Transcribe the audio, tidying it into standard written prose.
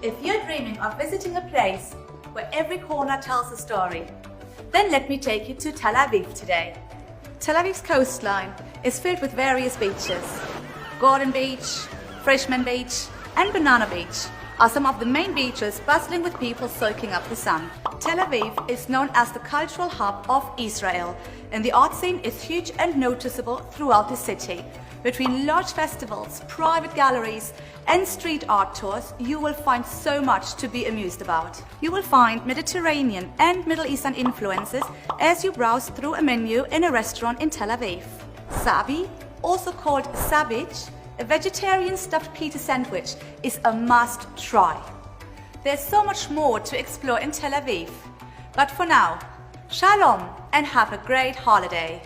If you're dreaming of visiting a place where every corner tells a story, then let me take you to Tel Aviv today. Tel Aviv's coastline is filled with various beaches. Gordon Beach, Freshman Beach, and Banana Beach are some of the main beaches bustling with people soaking up the sun. Tel Aviv is known as the cultural hub of Israel, and the art scene is huge and noticeable throughout the city. Between large festivals, private galleries, and street art tours, you will find so much to be amused about. You will find Mediterranean and Middle Eastern influences as you browse through a menu in a restaurant in Tel Aviv. Sabi, also called savage, a vegetarian stuffed pita sandwich, is a must try. There's so much more to explore in Tel Aviv. But for now, shalom and have a great holiday.